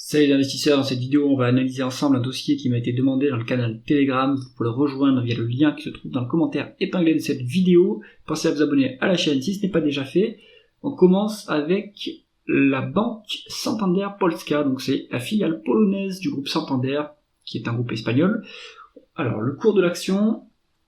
Salut les investisseurs, dans cette vidéo on va analyser ensemble un dossier qui m'a été demandé dans le canal Telegram. Vous pouvez le rejoindre via le lien qui se trouve dans le commentaire épinglé de cette vidéo. Pensez à vous abonner à la chaîne si ce n'est pas déjà fait. On commence avec la banque Santander Polska, donc c'est la filiale polonaise du groupe Santander qui est un groupe espagnol. Alors le cours de l'action,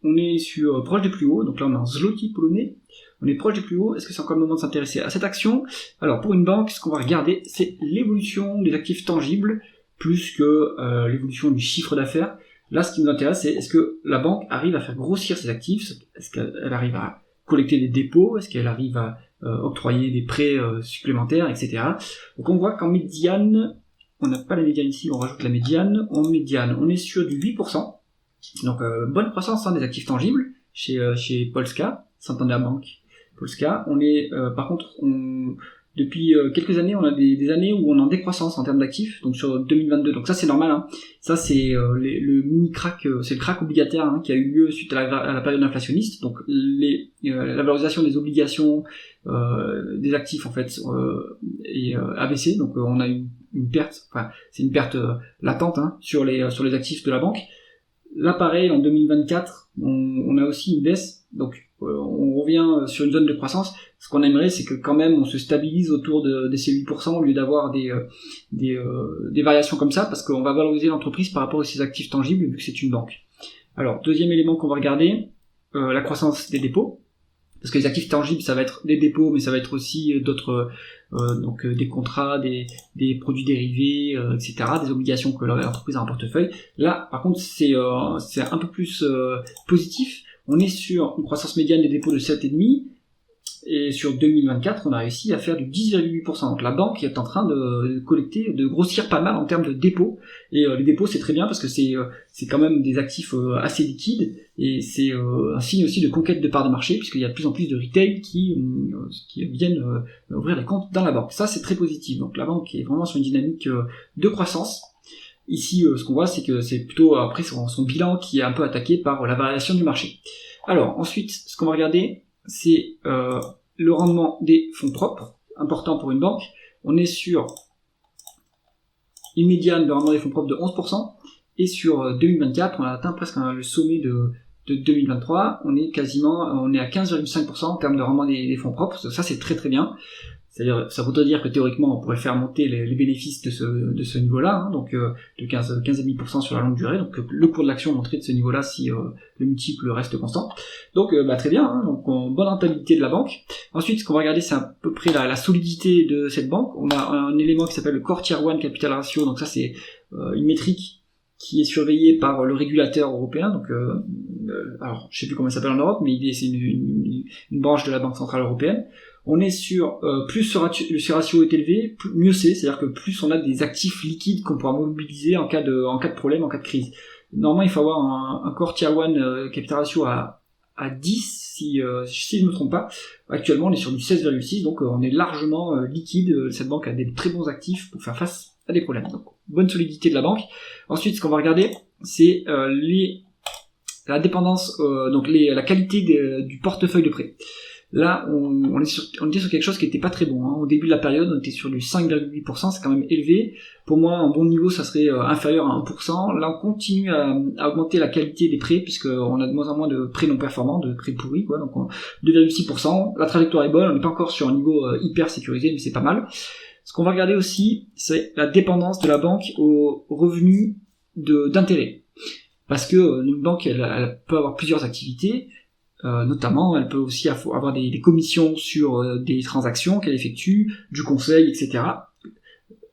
on est sur proche des plus hauts, donc là on est en zloty polonais. On est proche du plus haut. Est-ce que c'est encore le moment de s'intéresser à cette action? Alors pour une banque, ce qu'on va regarder, c'est l'évolution des actifs tangibles plus que l'évolution du chiffre d'affaires. Là, ce qui nous intéresse, c'est est-ce que la banque arrive à faire grossir ses actifs? Est-ce qu'elle arrive à collecter des dépôts? Est-ce qu'elle arrive à octroyer des prêts supplémentaires, etc. Donc on voit qu'en médiane, on n'a pas la médiane ici, on rajoute la médiane. En médiane, on est sur du 8%. Donc bonne croissance des actifs tangibles chez Polska, Santander Bank. Polska, on est par contre depuis quelques années, on a des années où on est en décroissance en termes d'actifs, donc sur 2022, donc ça c'est normal, hein. Ça c'est le mini crack, c'est le crack obligataire qui a eu lieu suite à la période inflationniste, donc la valorisation des obligations des actifs en fait est abaissée, donc on a une perte, enfin c'est une perte latente sur les actifs de la banque. Là pareil, en 2024, on a aussi une baisse, donc on revient sur une zone de croissance. Ce qu'on aimerait, c'est que quand même on se stabilise autour de ces 8% au lieu d'avoir des variations comme ça, parce qu'on va valoriser l'entreprise par rapport à ses actifs tangibles vu que c'est une banque. Alors deuxième élément qu'on va regarder, la croissance des dépôts, parce que les actifs tangibles ça va être des dépôts, mais ça va être aussi d'autres donc des contrats, des produits dérivés, etc., des obligations que l'entreprise a en portefeuille. Là par contre c'est un peu plus positif. On est sur une croissance médiane des dépôts de 7,5, et sur 2024, on a réussi à faire du 10,8%. Donc la banque est en train de collecter, de grossir pas mal en termes de dépôts. Et les dépôts, c'est très bien parce que c'est quand même des actifs assez liquides, et c'est un signe aussi de conquête de parts de marché, puisqu'il y a de plus en plus de retail qui viennent ouvrir des comptes dans la banque. Ça, c'est très positif. Donc la banque est vraiment sur une dynamique de croissance. Ici, ce qu'on voit, c'est que c'est plutôt après son bilan qui est un peu attaqué par la variation du marché. Alors, ensuite, ce qu'on va regarder, c'est le rendement des fonds propres, important pour une banque. On est sur une médiane de rendement des fonds propres de 11%, et sur 2024, on a atteint presque le sommet de 2023, on est à 15,5% en termes de rendement des fonds propres. Ça, c'est très très bien. C'est-à-dire, ça voudrait dire que théoriquement, on pourrait faire monter les bénéfices de ce niveau-là, donc de 15,5% sur la longue durée. Donc le cours de l'action monterait de ce niveau-là si le multiple reste constant. Donc très bien, donc bonne rentabilité de la banque. Ensuite, ce qu'on va regarder, c'est à peu près la solidité de cette banque. On a un élément qui s'appelle le Core Tier 1 Capital Ratio, donc ça c'est une métrique qui est surveillée par le régulateur européen. Donc alors je sais plus comment il s'appelle en Europe, mais c'est une branche de la Banque Centrale Européenne. On est sur plus ce ratio est élevé, mieux c'est-à-dire que plus on a des actifs liquides qu'on pourra mobiliser en cas de problème, en cas de crise. Normalement, il faut avoir un Core Tier 1 Capital Ratio à 10 si je ne me trompe pas. Actuellement, on est sur du 16,6, donc on est largement liquide. Cette banque a des très bons actifs pour faire face à des problèmes. Donc bonne solidité de la banque. Ensuite, ce qu'on va regarder, c'est la dépendance, la qualité du portefeuille de prêt. Là, on était sur quelque chose qui était pas très bon. Au début de la période, on était sur du 5,8%, c'est quand même élevé. Pour moi, un bon niveau, ça serait inférieur à 1%. Là, on continue à augmenter la qualité des prêts, puisqu'on a de moins en moins de prêts non performants, de prêts pourris, quoi. Donc 2,6%. La trajectoire est bonne, on n'est pas encore sur un niveau hyper sécurisé, mais c'est pas mal. Ce qu'on va regarder aussi, c'est la dépendance de la banque aux revenus d'intérêt. Parce que une banque, elle peut avoir plusieurs activités. Notamment, elle peut aussi avoir des commissions sur des transactions qu'elle effectue, du conseil, etc.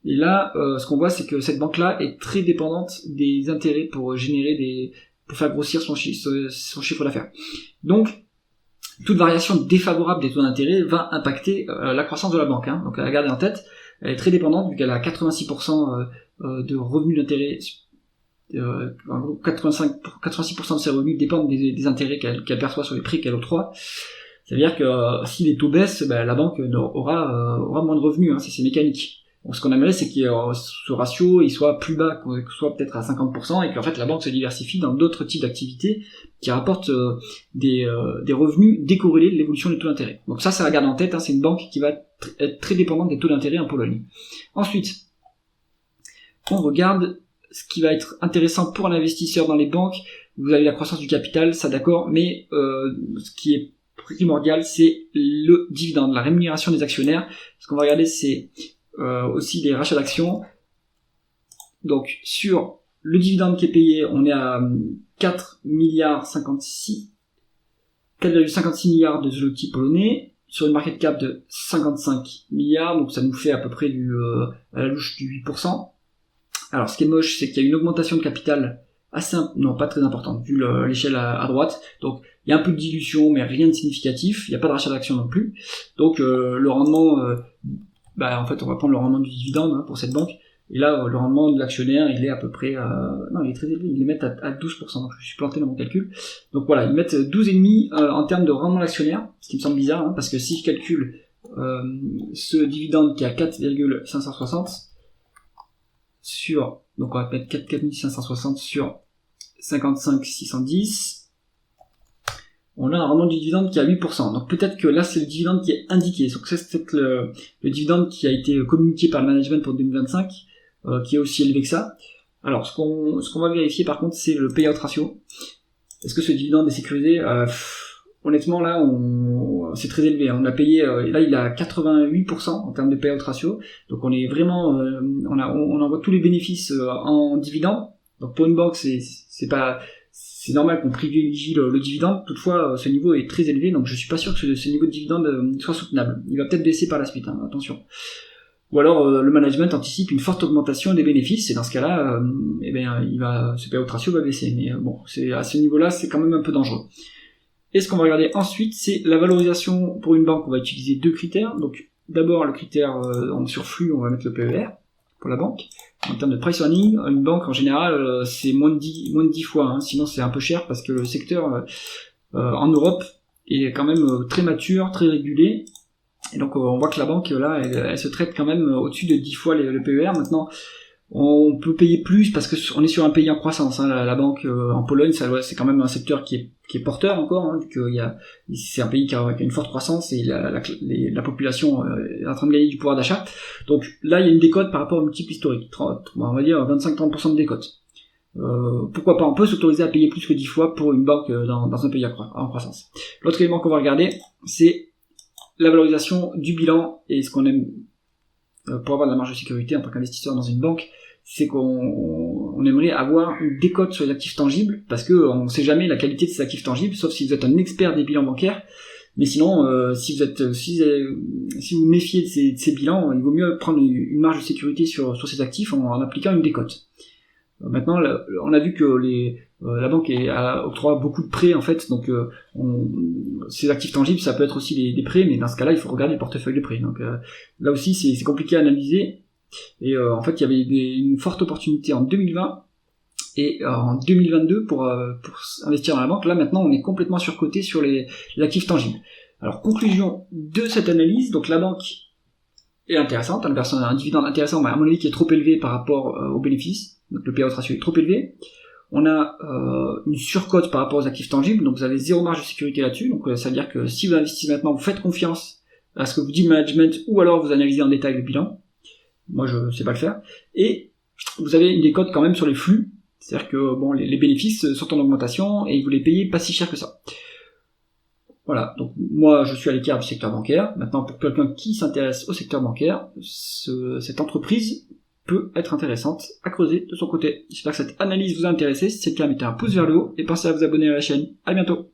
Et là, ce qu'on voit, c'est que cette banque-là est très dépendante des intérêts pour faire grossir son chiffre d'affaires. Donc, toute variation défavorable des taux d'intérêt va impacter la croissance de la banque. Donc, à la garder en tête, elle est très dépendante vu qu'elle a 86% de revenus d'intérêt. 86% de ses revenus dépendent des intérêts qu'elle perçoit sur les prêts qu'elle octroie. C'est-à-dire que si les taux baissent, la banque aura moins de revenus, c'est mécanique. Donc ce qu'on aimerait, c'est que ce ratio il soit plus bas, qu'on soit peut-être à 50%, et qu'en fait la banque se diversifie dans d'autres types d'activités qui rapportent des revenus décorrélés de l'évolution des taux d'intérêt. Donc ça la garde en tête, c'est une banque qui va être très dépendante des taux d'intérêt en Pologne. Ensuite, on regarde ce qui va être intéressant pour l'investisseur dans les banques. Vous avez la croissance du capital, ça d'accord, mais ce qui est primordial, c'est le dividende, la rémunération des actionnaires. Ce qu'on va regarder, c'est aussi les rachats d'actions. Donc sur le dividende qui est payé, on est à 4,56 milliards de zloty polonais, sur une market cap de 55 milliards, donc ça nous fait à peu près à la louche du 8%. Alors ce qui est moche, c'est qu'il y a une augmentation de capital pas très importante, vu l'échelle à droite. Donc il y a un peu de dilution, mais rien de significatif. Il n'y a pas de rachat d'actions non plus. Donc le rendement, en fait on va prendre le rendement du dividende pour cette banque. Et là, le rendement de l'actionnaire, il est à peu près... non, il est très élevé, ils les mettent à 12%, donc je suis planté dans mon calcul. Donc voilà, ils mettent 12,5 en termes de rendement de l'actionnaire, ce qui me semble bizarre, parce que si je calcule ce dividende qui est à 4,560 sur... Donc on va mettre 4,560 sur 55,610, on a un rendement du dividende qui est à 8%. Donc peut-être que là, c'est le dividende qui est indiqué. Donc c'est peut-être le dividende qui a été communiqué par le management pour 2025, qui est aussi élevé que ça. Alors, ce qu'on va vérifier par contre, c'est le payout ratio. Est-ce que ce dividende est sécurisé? Honnêtement, là, c'est très élevé. On a payé, là, il est à 88% en termes de payout ratio. Donc, on est vraiment, on envoie tous les bénéfices en dividende. Donc, pour une banque, c'est normal qu'on privilégie le dividende. Toutefois, ce niveau est très élevé, donc je suis pas sûr que ce niveau de dividende soit soutenable. Il va peut-être baisser par la suite, attention. Ou alors le management anticipe une forte augmentation des bénéfices, et dans ce cas-là, ce payout ratio va baisser. Mais bon, à ce niveau-là, c'est quand même un peu dangereux. Et ce qu'on va regarder ensuite, c'est la valorisation pour une banque. On va utiliser deux critères. Donc d'abord le critère sur flux, on va mettre le PER pour la banque. En termes de price earning, une banque en général c'est moins de 10 fois, sinon c'est un peu cher parce que le secteur en Europe est quand même très mature, très régulé. Et donc on voit que la banque là, elle se traite quand même au-dessus de 10 fois le PER. Maintenant, on peut payer plus parce que on est sur un pays en croissance. La banque en Pologne, c'est quand même un secteur qui est porteur encore. C'est un pays qui a une forte croissance et la population est en train de gagner du pouvoir d'achat. Donc là, il y a une décote par rapport au multiple historique. On va dire 25-30% de décote. Pourquoi pas, on peut s'autoriser à payer plus que 10 fois pour une banque dans un pays en croissance. L'autre élément qu'on va regarder, c'est la valorisation du bilan, et ce qu'on aime pour avoir de la marge de sécurité en tant qu'investisseur dans une banque, c'est qu'on aimerait avoir une décote sur les actifs tangibles, parce que on ne sait jamais la qualité de ces actifs tangibles, sauf si vous êtes un expert des bilans bancaires. Mais sinon, si vous méfiez de ces bilans, il vaut mieux prendre une marge de sécurité sur ces actifs en appliquant une décote. Maintenant, on a vu que la banque octroie beaucoup de prêts en fait, donc ces actifs tangibles, ça peut être aussi des prêts, mais dans ce cas-là, il faut regarder le portefeuille de prêts. Donc là aussi, c'est compliqué à analyser. Et en fait, il y avait une forte opportunité en 2020 et en 2022 pour investir dans la banque. Là, maintenant, on est complètement surcoté sur les actifs tangibles. Alors, conclusion de cette analyse, donc la banque est intéressante, un dividende intéressant, mais à mon avis qui est trop élevé par rapport aux bénéfices. Donc le payout ratio est trop élevé. On a une surcote par rapport aux actifs tangibles, donc vous avez zéro marge de sécurité là-dessus. Donc ça veut dire que si vous investissez maintenant, vous faites confiance à ce que vous dit le management, ou alors vous analysez en détail le bilan. Moi je sais pas le faire. Et vous avez une décote quand même sur les flux, c'est-à-dire que les bénéfices sont en augmentation et vous les payez pas si cher que ça. Voilà, donc moi je suis à l'écart du secteur bancaire. Maintenant, pour quelqu'un qui s'intéresse au secteur bancaire, cette entreprise peut être intéressante à creuser de son côté. J'espère que cette analyse vous a intéressé. Si c'est le cas, mettez un pouce vers le haut et pensez à vous abonner à la chaîne. À bientôt.